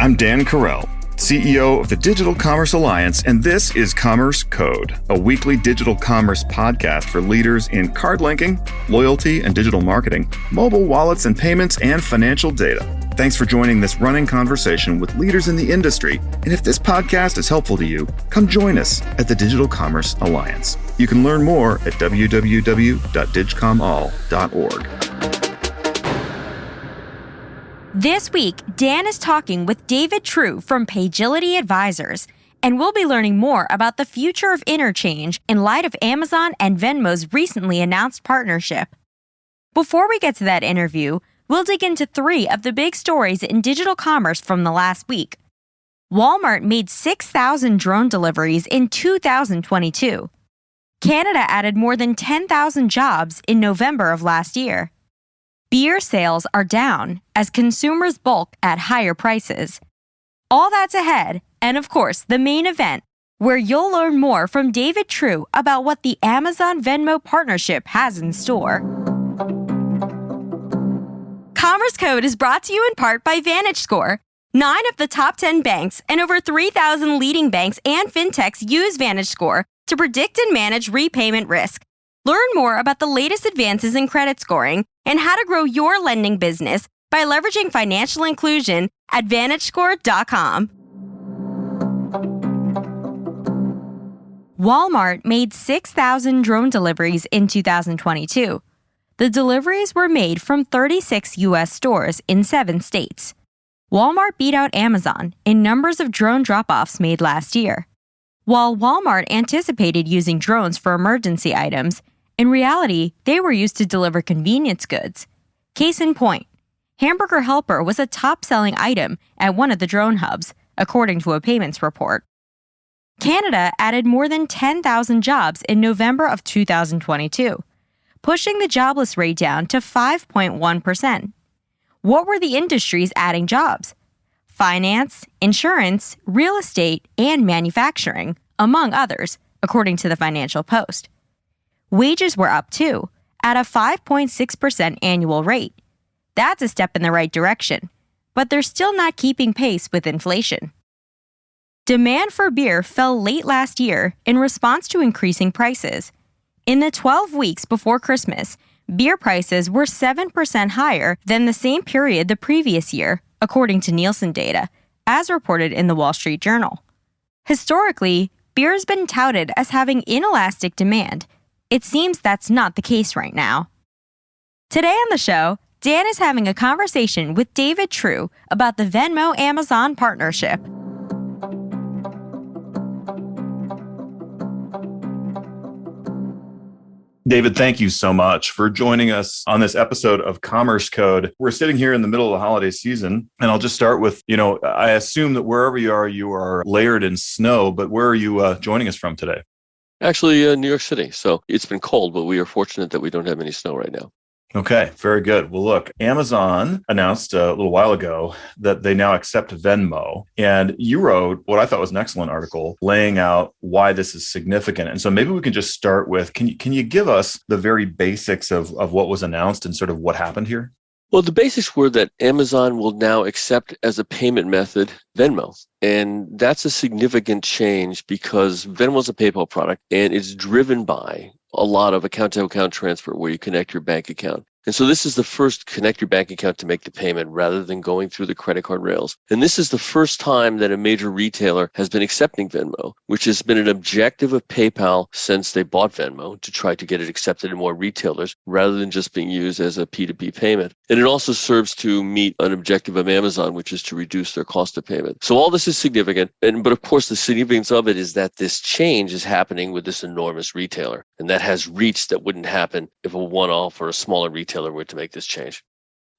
I'm Dan Carell, CEO of the Digital Commerce Alliance, and this is Commerce Code, a weekly digital commerce podcast for leaders in card linking, loyalty and digital marketing, mobile wallets and payments, and financial data. Thanks for joining this running conversation with leaders in the industry. And if this podcast is helpful to you, come join us at the Digital Commerce Alliance. You can learn more at www.digcomall.org. This week, Dan is talking with David True from Pagility Advisors, and we'll be learning more about the future of Interchange in light of Amazon and Venmo's recently announced partnership. Before we get to that interview, we'll dig into 3 of the big stories in digital commerce from the last week. Walmart made 6,000 drone deliveries in 2022. Canada added more than 10,000 jobs in November of last year. Beer sales are down as consumers bulk at higher prices. All that's ahead, and of course, the main event, where you'll learn more from David True about what the Amazon-Venmo partnership has in store. Commerce Code is brought to you in part by VantageScore. 9 of the top 10 banks and over 3,000 leading banks and fintechs use VantageScore to predict and manage repayment risk. Learn more about the latest advances in credit scoring and how to grow your lending business by leveraging financial inclusion at VantageScore.com. Walmart made 6,000 drone deliveries in 2022. The deliveries were made from 36 U.S. stores in 7 states. Walmart beat out Amazon in numbers of drone drop-offs made last year. While Walmart anticipated using drones for emergency items, in reality, they were used to deliver convenience goods. Case in point, Hamburger Helper was a top-selling item at one of the drone hubs, according to a payments report. Canada added more than 10,000 jobs in November of 2022, pushing the jobless rate down to 5.1%. What were the industries adding jobs? Finance, insurance, real estate, and manufacturing, among others, according to the Financial Post. Wages were up too, at a 5.6% annual rate. That's a step in the right direction, but they're still not keeping pace with inflation. Demand for beer fell late last year in response to increasing prices. In the 12 weeks before Christmas, beer prices were 7% higher than the same period the previous year, according to Nielsen data, as reported in the Wall Street Journal. Historically, beer has been touted as having inelastic demand. It seems that's not the case right now. Today on the show, Dan is having a conversation with David True about the Venmo-Amazon partnership. David, thank you so much for joining us on this episode of Commerce Code. We're sitting here in the middle of the holiday season, and I'll just start with, I assume that wherever you are layered in snow, but where are you joining us from today? Actually, New York City. So it's been cold, but we are fortunate that we don't have any snow right now. Okay, very good. Well, look, Amazon announced a little while ago that they now accept Venmo. And you wrote what I thought was an excellent article laying out why this is significant. And so maybe we can just start with, can you give us the very basics of what was announced and sort of what happened here? Well, the basics were that Amazon will now accept as a payment method Venmo. And that's a significant change because Venmo is a PayPal product and it's driven by a lot of account-to-account transfer where you connect your bank account. And so this is the first connect your bank account to make the payment rather than going through the credit card rails. And this is the first time that a major retailer has been accepting Venmo, which has been an objective of PayPal since they bought Venmo to try to get it accepted in more retailers rather than just being used as a P2P payment. And it also serves to meet an objective of Amazon, which is to reduce their cost of payment. So all this is significant. But of course, the significance of it is that this change is happening with this enormous retailer. And that has reach that wouldn't happen if a one-off or a smaller retailer were to make this change.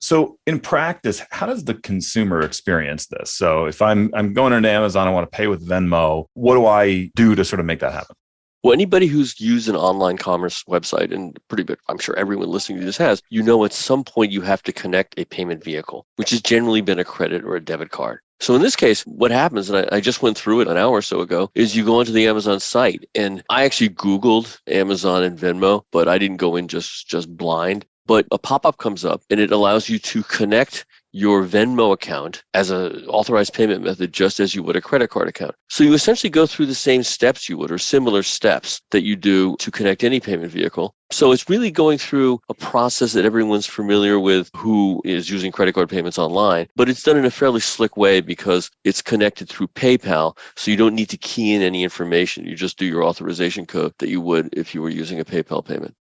So in practice, how does the consumer experience this? So if I'm going into Amazon, I want to pay with Venmo, what do I do to sort of make that happen? Well, anybody who's used an online commerce website, and pretty big, I'm sure everyone listening to this has, at some point you have to connect a payment vehicle, which has generally been a credit or a debit card. So in this case, what happens, and I just went through it an hour or so ago, is you go onto the Amazon site, and I actually Googled Amazon and Venmo, but I didn't go in just blind. But a pop-up comes up, and it allows you to connect your Venmo account as an authorized payment method just as you would a credit card account. So you essentially go through the same steps you would, or similar steps that you do to connect any payment vehicle. So it's really going through a process that everyone's familiar with who is using credit card payments online, but it's done in a fairly slick way because it's connected through PayPal, so you don't need to key in any information. You just do your authorization code that you would if you were using a PayPal payment.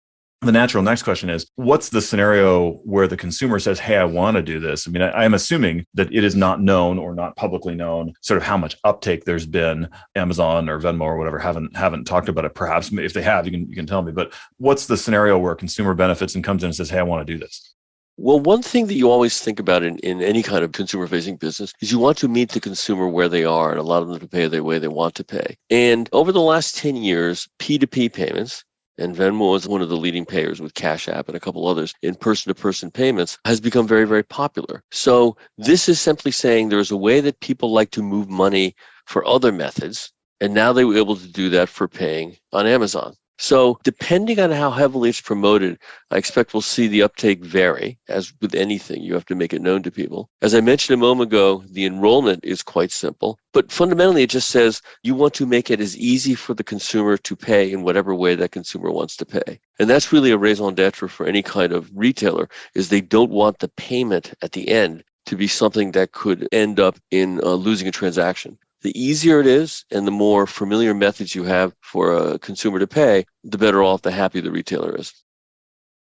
The natural next question is, what's the scenario where the consumer says, hey, I want to do this? I mean, I'm assuming that it is not known or not publicly known sort of how much uptake there's been. Amazon or Venmo or whatever haven't talked about it. Perhaps if they have, you can tell me. But what's the scenario where a consumer benefits and comes in and says, hey, I want to do this? Well, one thing that you always think about in any kind of consumer-facing business is you want to meet the consumer where they are and allow them to pay the way they want to pay. And over the last 10 years, P2P payments, and Venmo is one of the leading payers with Cash App and a couple others in person-to-person payments, has become very, very popular. So this is simply saying there's a way that people like to move money for other methods, and now they were able to do that for paying on Amazon. So depending on how heavily it's promoted, I expect we'll see the uptake vary. As with anything, you have to make it known to people. As I mentioned a moment ago, the enrollment is quite simple, but fundamentally it just says you want to make it as easy for the consumer to pay in whatever way that consumer wants to pay. And that's really a raison d'etre for any kind of retailer, is they don't want the payment at the end to be something that could end up in losing a transaction. The easier it is and the more familiar methods you have for a consumer to pay, the better off, the happier the retailer is.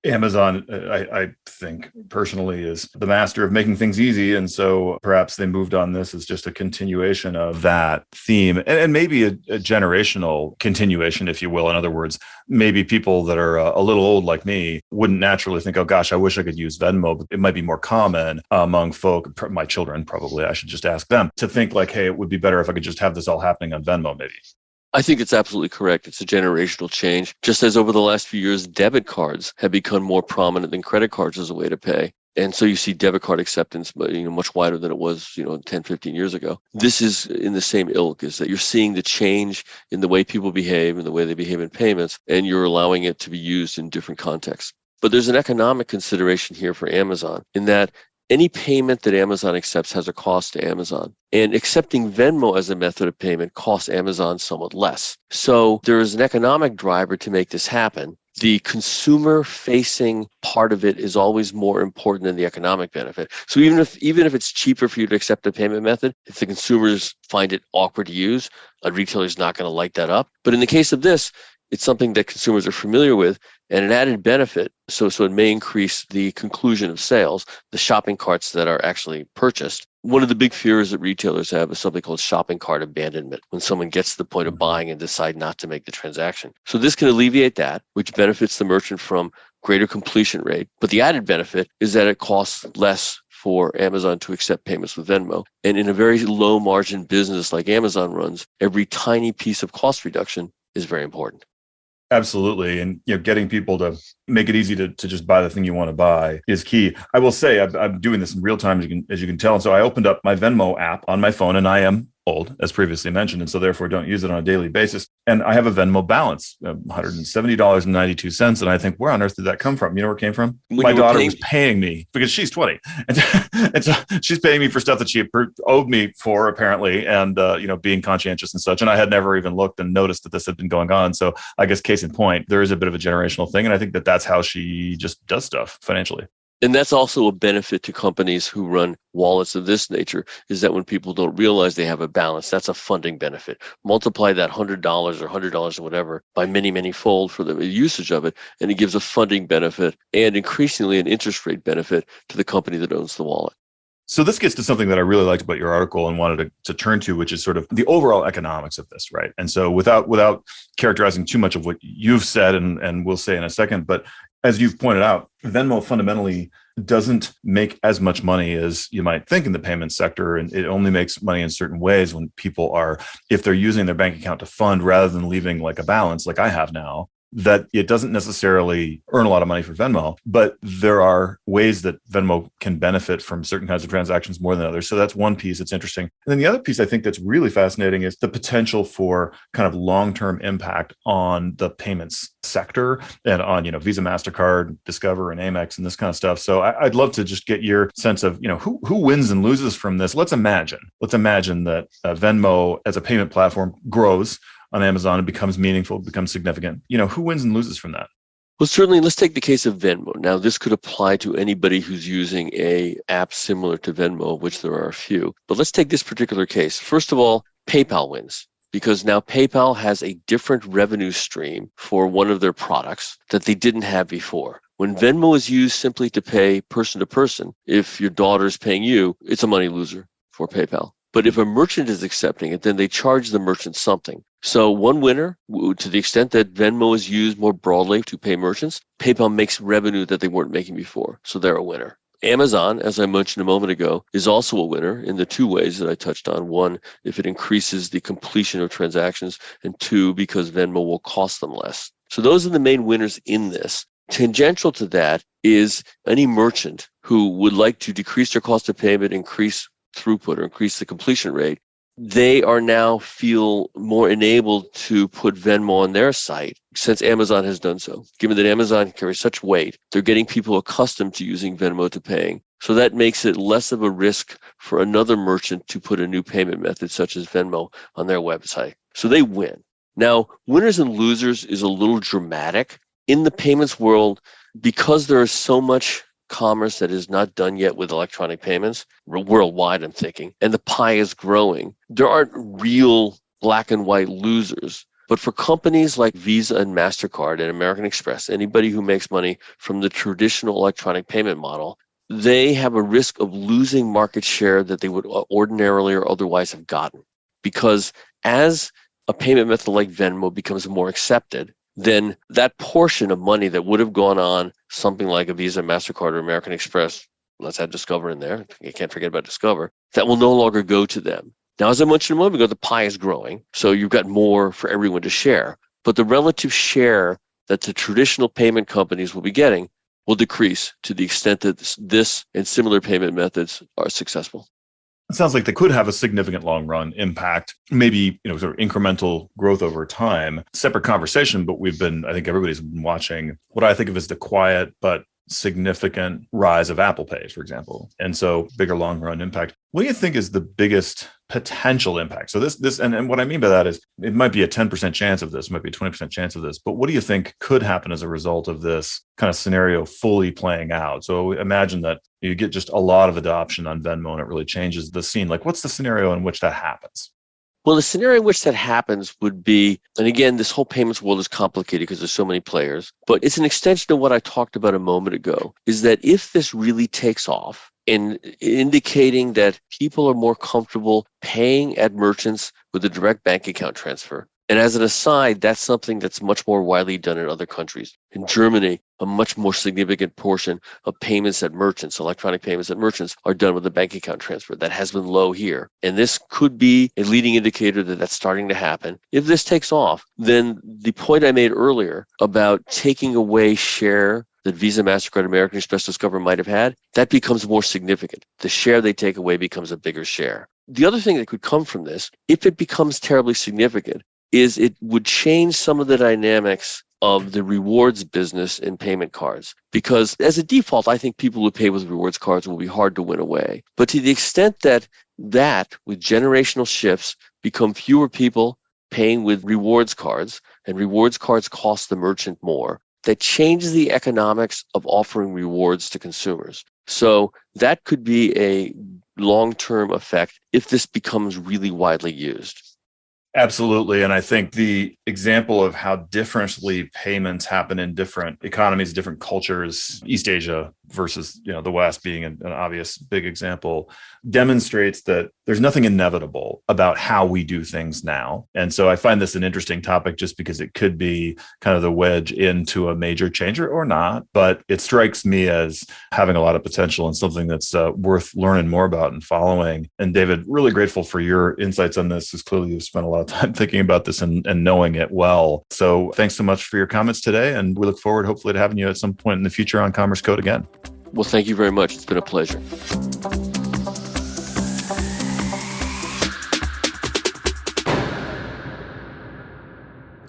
Amazon, I think personally, is the master of making things easy. And so perhaps they moved on this as just a continuation of that theme and maybe a generational continuation, if you will. In other words, maybe people that are a little old like me wouldn't naturally think, oh gosh, I wish I could use Venmo. But it might be more common among folk, my children probably, I should just ask them to think like, hey, it would be better if I could just have this all happening on Venmo maybe. I think it's absolutely correct. It's a generational change. Just as over the last few years, debit cards have become more prominent than credit cards as a way to pay. And so you see debit card acceptance, much wider than it was, 10, 15 years ago. This is in the same ilk, is that you're seeing the change in the way people behave and the way they behave in payments, and you're allowing it to be used in different contexts. But there's an economic consideration here for Amazon in that any payment that Amazon accepts has a cost to Amazon. And accepting Venmo as a method of payment costs Amazon somewhat less. So there is an economic driver to make this happen. The consumer-facing part of it is always more important than the economic benefit. So even if it's cheaper for you to accept a payment method, if the consumers find it awkward to use, a retailer is not going to light that up. But in the case of this, it's something that consumers are familiar with and an added benefit. So it may increase the conclusion of sales, the shopping carts that are actually purchased. One of the big fears that retailers have is something called shopping cart abandonment, when someone gets to the point of buying and decide not to make the transaction. So this can alleviate that, which benefits the merchant from greater completion rate. But the added benefit is that it costs less for Amazon to accept payments with Venmo. And in a very low margin business like Amazon runs, every tiny piece of cost reduction is very important. Absolutely. And getting people to make it easy to just buy the thing you want to buy is key. I will say I'm doing this in real time, as you can tell. And so I opened up my Venmo app on my phone, and I am old, as previously mentioned, and so therefore don't use it on a daily basis. And I have a Venmo balance, $170.92. And I think, where on earth did that come from? You know where it came from? My daughter was paying me because she's 20. And so she's paying me for stuff that she owed me for, apparently, and being conscientious and such. And I had never even looked and noticed that this had been going on. So I guess case in point, there is a bit of a generational thing. And I think that that's how she just does stuff financially. And that's also a benefit to companies who run wallets of this nature, is that when people don't realize they have a balance, that's a funding benefit. Multiply that $100 or $100 or whatever by many, many fold for the usage of it, and it gives a funding benefit and increasingly an interest rate benefit to the company that owns the wallet. So this gets to something that I really liked about your article and wanted to turn to, which is sort of the overall economics of this, right? And so without characterizing too much of what you've said, and we'll say in a second, but as you've pointed out, Venmo fundamentally doesn't make as much money as you might think in the payment sector. And it only makes money in certain ways when people if they're using their bank account to fund rather than leaving like a balance like I have now. that it doesn't necessarily earn a lot of money for Venmo, but there are ways that Venmo can benefit from certain kinds of transactions more than others. So that's one piece that's interesting. And then the other piece I think that's really fascinating is the potential for kind of long-term impact on the payments sector and on, Visa, MasterCard, Discover, and Amex and this kind of stuff. So I'd love to just get your sense of, who wins and loses from this. Let's imagine that Venmo as a payment platform grows on Amazon and becomes meaningful, becomes significant. Who wins and loses from that? Well, certainly, let's take the case of Venmo. Now, this could apply to anybody who's using a app similar to Venmo, of which there are a few. But let's take this particular case. First of all, PayPal wins because now PayPal has a different revenue stream for one of their products that they didn't have before. When Venmo is used simply to pay person to person, if your daughter's paying you, it's a money loser for PayPal. But if a merchant is accepting it, then they charge the merchant something. So one winner, to the extent that Venmo is used more broadly to pay merchants, PayPal makes revenue that they weren't making before. So they're a winner. Amazon, as I mentioned a moment ago, is also a winner in the two ways that I touched on. One, if it increases the completion of transactions, and two, because Venmo will cost them less. So those are the main winners in this. Tangential to that is any merchant who would like to decrease their cost of payment, increase throughput or increase the completion rate, they are now feel more enabled to put Venmo on their site since Amazon has done so. Given that Amazon carries such weight, they're getting people accustomed to using Venmo to paying. So that makes it less of a risk for another merchant to put a new payment method such as Venmo on their website. So they win. Now, winners and losers is a little dramatic. In the payments world, because there is so much commerce that is not done yet with electronic payments, worldwide I'm thinking, and the pie is growing, there aren't real black and white losers. But for companies like Visa and MasterCard and American Express, anybody who makes money from the traditional electronic payment model, they have a risk of losing market share that they would ordinarily or otherwise have gotten. Because as a payment method like Venmo becomes more accepted, then that portion of money that would have gone on something like a Visa, MasterCard, or American Express, let's add Discover in there, you can't forget about Discover, that will no longer go to them. Now, as I mentioned a moment ago, the pie is growing, so you've got more for everyone to share. But the relative share that the traditional payment companies will be getting will decrease to the extent that this and similar payment methods are successful. It sounds like they could have a significant long run impact, maybe, sort of incremental growth over time. Separate conversation, but I think everybody's been watching what I think of as the quiet but significant rise of Apple Pay, for example. And so bigger long run impact. What do you think is the biggest potential impact? So this and what I mean by that is it might be a 10% chance of this, might be a 20% chance of this, but what do you think could happen as a result of this kind of scenario fully playing out? So imagine that you get just a lot of adoption on Venmo and it really changes the scene. Like, what's the scenario in which that happens? Well, the scenario in which that happens would be, and again, this whole payments world is complicated because there's so many players, but it's an extension of what I talked about a moment ago, is that if this really takes off, in indicating that people are more comfortable paying at merchants with a direct bank account transfer. And as an aside, that's something that's much more widely done in other countries. In Germany, a much more significant portion of payments at merchants, electronic payments at merchants, are done with a bank account transfer. That has been low here. And this could be a leading indicator that that's starting to happen. If this takes off, then the point I made earlier about taking away share that Visa, MasterCard, American Express, Discover might have had, that becomes more significant. The share they take away becomes a bigger share. The other thing that could come from this, if it becomes terribly significant, is it would change some of the dynamics of the rewards business in payment cards. Because as a default, I think people who pay with rewards cards will be hard to win away. But to the extent that with generational shifts, become fewer people paying with rewards cards, and rewards cards cost the merchant more, that changes the economics of offering rewards to consumers. So that could be a long-term effect if this becomes really widely used. Absolutely. And I think the example of how differently payments happen in different economies, different cultures, East Asia, versus, the West being an obvious big example, demonstrates that there's nothing inevitable about how we do things now. And so I find this an interesting topic just because it could be kind of the wedge into a major change or not. But it strikes me as having a lot of potential and something that's worth learning more about and following. And David, really grateful for your insights on this, because clearly you've spent a lot of time thinking about this and knowing it well. So thanks so much for your comments today. And we look forward, hopefully, to having you at some point in the future on Commerce Code again. Well, thank you very much. It's been a pleasure.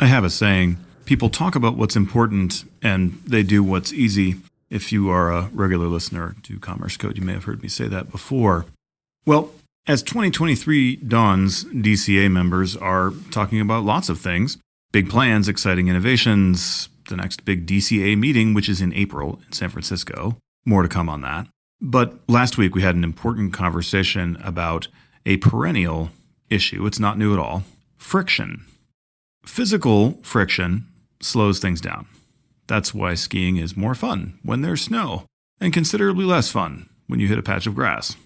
I have a saying, people talk about what's important and they do what's easy. If you are a regular listener to Commerce Code, you may have heard me say that before. Well, as 2023 dawns, DCA members are talking about lots of things. Big plans, exciting innovations, the next big DCA meeting, which is in April in San Francisco. More to come on that. But last week we had an important conversation about a perennial issue. It's not new at all. Friction. Physical friction slows things down. That's why skiing is more fun when there's snow, and considerably less fun when you hit a patch of grass.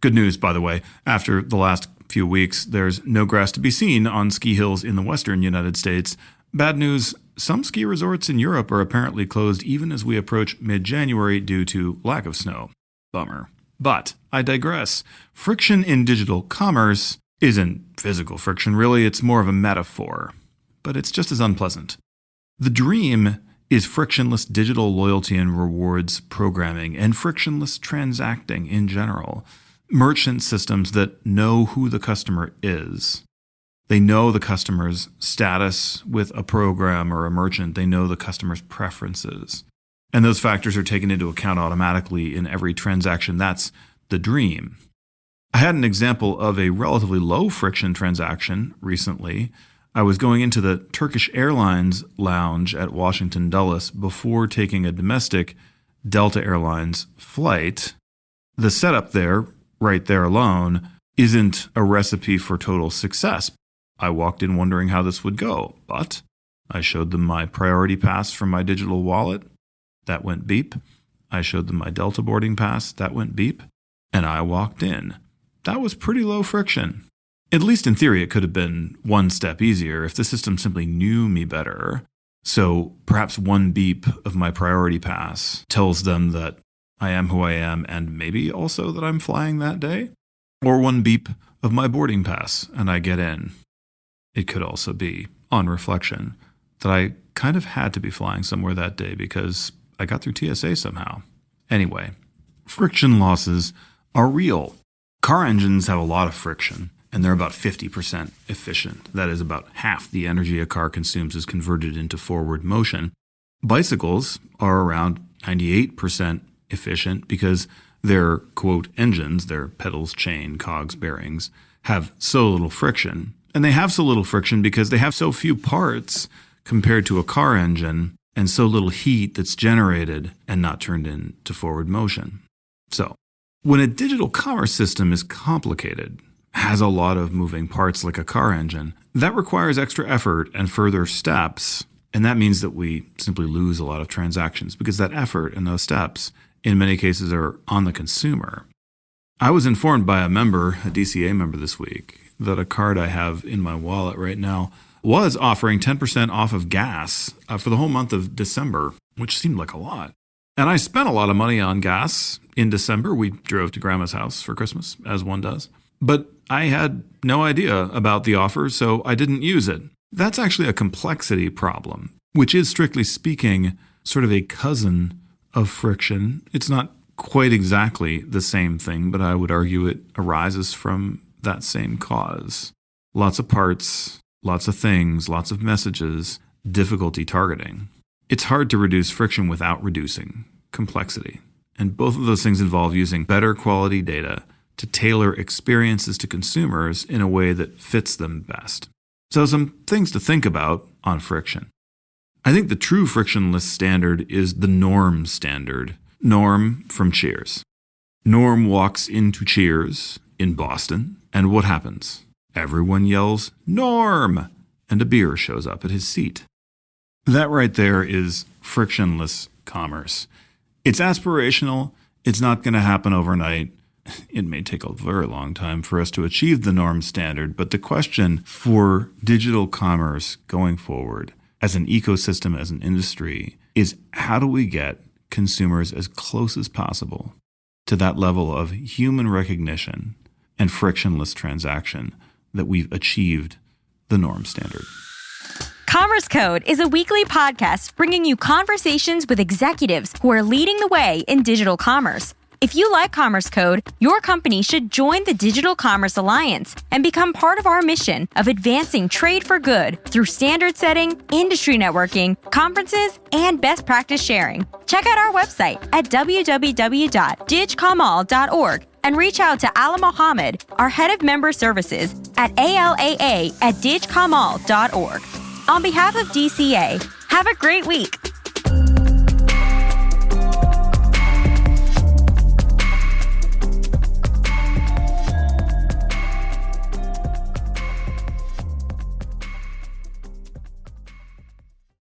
Good news, by the way, after the last few weeks, there's no grass to be seen on ski hills in the western United States. Bad news, some ski resorts in Europe are apparently closed even as we approach mid-January due to lack of snow. Bummer. But I digress. Friction in digital commerce isn't physical friction, really. It's more of a metaphor. But it's just as unpleasant. The dream is frictionless digital loyalty and rewards programming and frictionless transacting in general. Merchant systems that know who the customer is. They know the customer's status with a program or a merchant. They know the customer's preferences. And those factors are taken into account automatically in every transaction. That's the dream. I had an example of a relatively low friction transaction recently. I was going into the Turkish Airlines lounge at Washington Dulles before taking a domestic Delta Airlines flight. The setup there, right there alone, isn't a recipe for total success. I walked in wondering how this would go, but I showed them my priority pass from my digital wallet. That went beep. I showed them my Delta boarding pass. That went beep. And I walked in. That was pretty low friction. At least in theory, it could have been one step easier if the system simply knew me better. So perhaps one beep of my priority pass tells them that I am who I am and maybe also that I'm flying that day. Or one beep of my boarding pass and I get in. It could also be, on reflection, that I kind of had to be flying somewhere that day because I got through TSA somehow. Anyway, friction losses are real. Car engines have a lot of friction, and they're about 50% efficient. That is, about half the energy a car consumes is converted into forward motion. Bicycles are around 98% efficient because their, quote, engines, their pedals, chain, cogs, bearings, have so little friction. And they have so little friction because they have so few parts compared to a car engine and so little heat that's generated and not turned into forward motion. So, when a digital commerce system is complicated, has a lot of moving parts like a car engine, that requires extra effort and further steps. And that means that we simply lose a lot of transactions because that effort and those steps, in many cases, are on the consumer. I was informed by a DCA member this week, that a card I have in my wallet right now was offering 10% off of gas for the whole month of December, which seemed like a lot. And I spent a lot of money on gas in December. We drove to Grandma's house for Christmas, as one does. But I had no idea about the offer, so I didn't use it. That's actually a complexity problem, which is, strictly speaking, sort of a cousin of friction. It's not quite exactly the same thing, but I would argue it arises from that same cause. Lots of parts, lots of things, lots of messages, difficulty targeting. It's hard to reduce friction without reducing complexity. And both of those things involve using better quality data to tailor experiences to consumers in a way that fits them best. So some things to think about on friction. I think the true frictionless standard is the Norm standard. Norm from Cheers. Norm walks into Cheers in Boston, and what happens? Everyone yells, "Norm!" and a beer shows up at his seat. That right there is frictionless commerce. It's aspirational. It's not going to happen overnight. It may take a very long time for us to achieve the norm standard, but the question for digital commerce going forward as an ecosystem, as an industry, is how do we get consumers as close as possible to that level of human recognition and frictionless transaction that we've achieved the norm standard. Commerce Code is a weekly podcast bringing you conversations with executives who are leading the way in digital commerce. If you like Commerce Code, your company should join the Digital Commerce Alliance and become part of our mission of advancing trade for good through standard setting, industry networking, conferences, and best practice sharing. Check out our website at www.digcomall.org and reach out to Ala Mohammed, our head of member services, at alaa@digcomall.org. On behalf of DCA, have a great week.